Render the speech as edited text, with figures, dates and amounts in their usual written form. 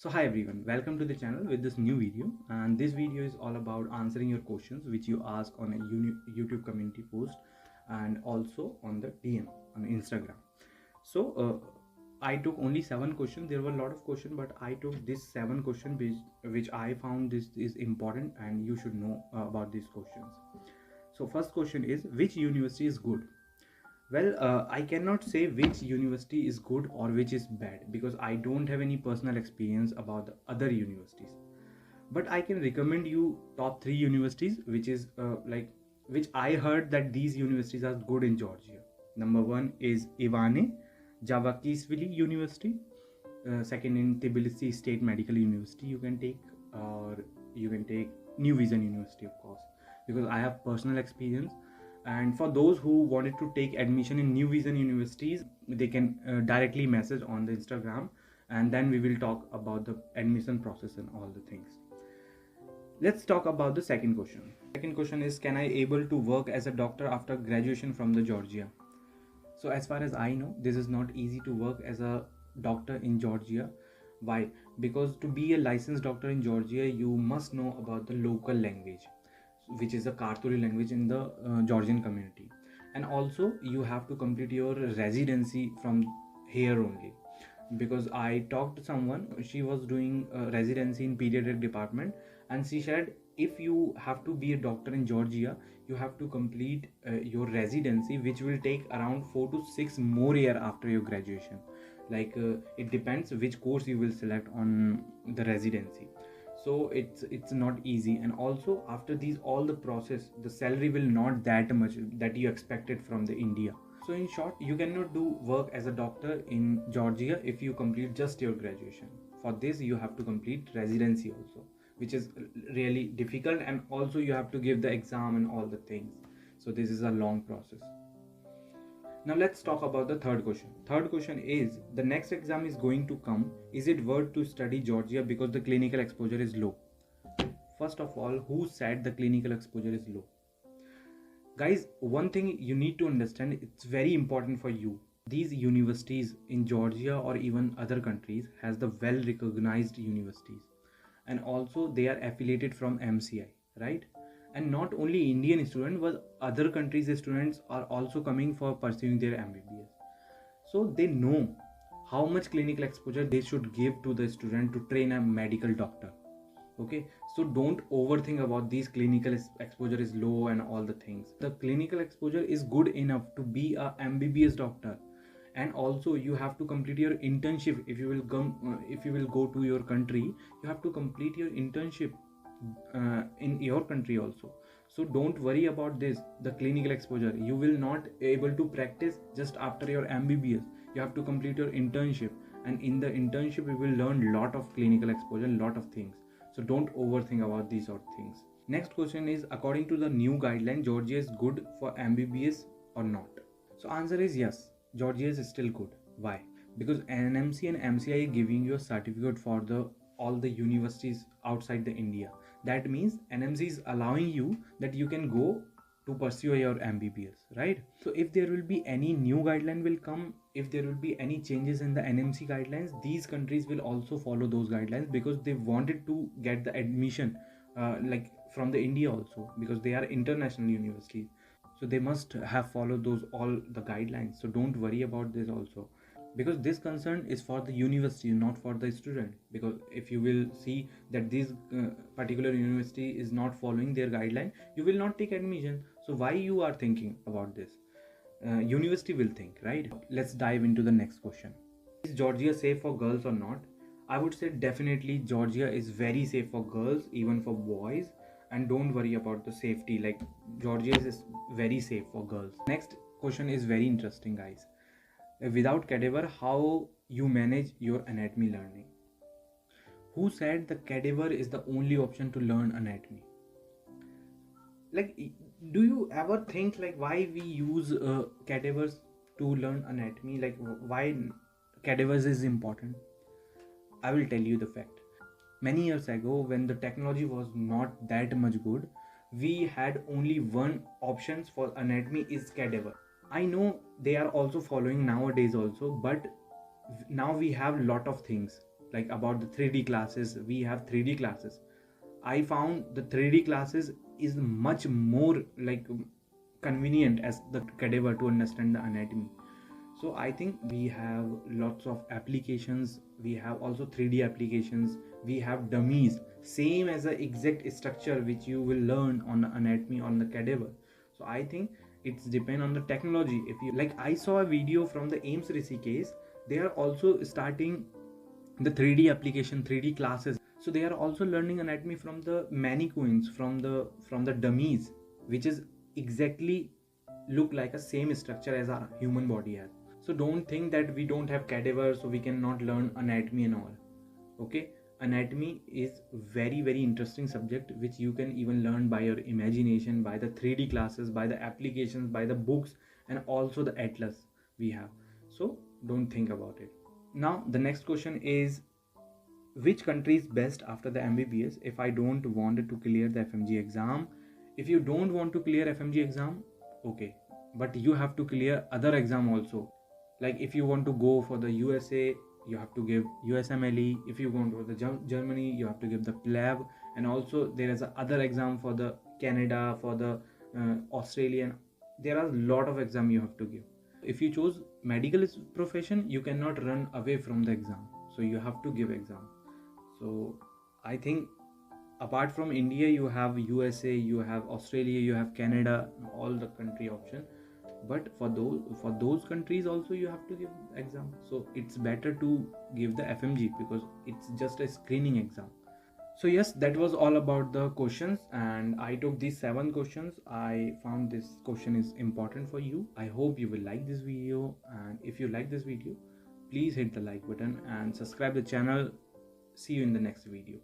So hi everyone, welcome to the channel with this new video, and this video is all about answering your questions which you ask on a YouTube community post and also on the DM on Instagram. So I took only 7 questions. There were a lot of questions, but I took this 7 questions which I found this is important and you should know about these questions. So first question is, which university is good? Well, I cannot say which university is good or which is bad because I don't have any personal experience about the other universities. But I can recommend you top 3 universities, which I heard that these universities are good in Georgia. Number 1 is Ivane Javakisvili University. Second in Tbilisi State Medical University you can take, or you can take New Vision University, of course, because I have personal experience. And for those who wanted to take admission in New Vision universities, they can directly message on the Instagram, and then we will talk about the admission process and all the things. Let's talk about the second question. Second question is, can I able to work as a doctor after graduation from the Georgia? So as far as I know, this is not easy to work as a doctor in Georgia. Why? Because to be a licensed doctor in Georgia, you must know about the local language, which is the Karturi language in the Georgian community. And also you have to complete your residency from here only. Because I talked to someone, she was doing a residency in pediatric department, and she said if you have to be a doctor in Georgia, you have to complete your residency, which will take around 4 to 6 more year after your graduation. It depends which course you will select on the residency. So it's not easy, and also after these all the process, the salary will not that much that you expected from the India. So in short, you cannot do work as a doctor in Georgia if you complete just your graduation. For this you have to complete residency also, which is really difficult, and also you have to give the exam and all the things. So this is a long process. Now let's talk about the third question. Third question is, the next exam is going to come. Is it worth to study Georgia because the clinical exposure is low? First of all, who said the clinical exposure is low? Guys, one thing you need to understand, it's very important for you. These universities in Georgia or even other countries has the well recognized universities, and also they are affiliated from MCI, right? And not only Indian students, but other countries' students are also coming for pursuing their MBBS. So they know how much clinical exposure they should give to the student to train a medical doctor. Okay, so don't overthink about these clinical exposure is low and all the things. The clinical exposure is good enough to be a MBBS doctor. And also you have to complete your internship. If you will go to your country, you have to complete your internship in your country also. So don't worry about this, the clinical exposure. You will not able to practice just after your MBBS. You have to complete your internship, and in the internship you will learn lot of clinical exposure, lot of things. So don't overthink about these sort of things. Next question is, according to the new guideline, Georgia is good for MBBS or not? So answer is yes, Georgia is still good. Why? Because NMC and MCI are giving you a certificate for all the universities outside the India. That means NMC is allowing you that you can go to pursue your MBBS, right? So if there will be any new guideline will come, if there will be any changes in the NMC guidelines, these countries will also follow those guidelines, because they wanted to get the admission from the India also, because they are international universities. So they must have followed those all the guidelines. So don't worry about this also, because this concern is for the university, not for the student. Because if you will see that this particular university is not following their guideline, you will not take admission. So why you are thinking about this? University will think, right? Let's dive into the next question. Is Georgia safe for girls or not? I would say definitely Georgia is very safe for girls, even for boys. And don't worry about the safety, like Georgia is very safe for girls. Next question is very interesting, guys. Without cadaver, how you manage your anatomy learning? Who said the cadaver is the only option to learn anatomy? Like, do you ever think like why we use cadavers to learn anatomy? Like, why cadavers is important? I will tell you the fact. Many years ago, when the technology was not that much good, we had only one option for anatomy is cadaver. I know they are also following nowadays also, but now we have lot of things. like about the 3D classes. We have 3D classes. I found the 3D classes is much more like convenient as the cadaver to understand the anatomy. So I think we have lots of applications. We have also 3D applications. We have dummies, same as the exact structure which you will learn on the anatomy on the cadaver. So I think it's depend on the technology. If you like, I saw a video from the AIMS case. They are also starting the 3D application, 3D classes. So they are also learning anatomy from the mannequins, from the dummies, which is exactly look like a same structure as our human body has. So don't think that we don't have cadaver, so we cannot learn anatomy and all. Okay, anatomy is very interesting subject which you can even learn by your imagination, by the 3D classes, by the applications, by the books, and also the atlas we have. So don't think about it. Now the next question is, which country is best after the MBBS if I don't want to clear the FMG exam? If you don't want to clear FMG exam, okay, but you have to clear other exam also. Like if you want to go for the USA, you have to give USMLE. If you want to go to the Germany, you have to give the PLAB, and also there is a other exam for the Canada, for the Australian. There are a lot of exam you have to give. If you choose medical profession, you cannot run away from the exam, so you have to give exam. So I think apart from India, you have USA, you have Australia, you have Canada, all the country option. But for those countries also you have to give exam. So it's better to give the FMG because it's just a screening exam. So yes, that was all about the questions, and I took these 7 questions. I found this question is important for you. I hope you will like this video, and if you like this video, please hit the like button and subscribe the channel. See you in the next video.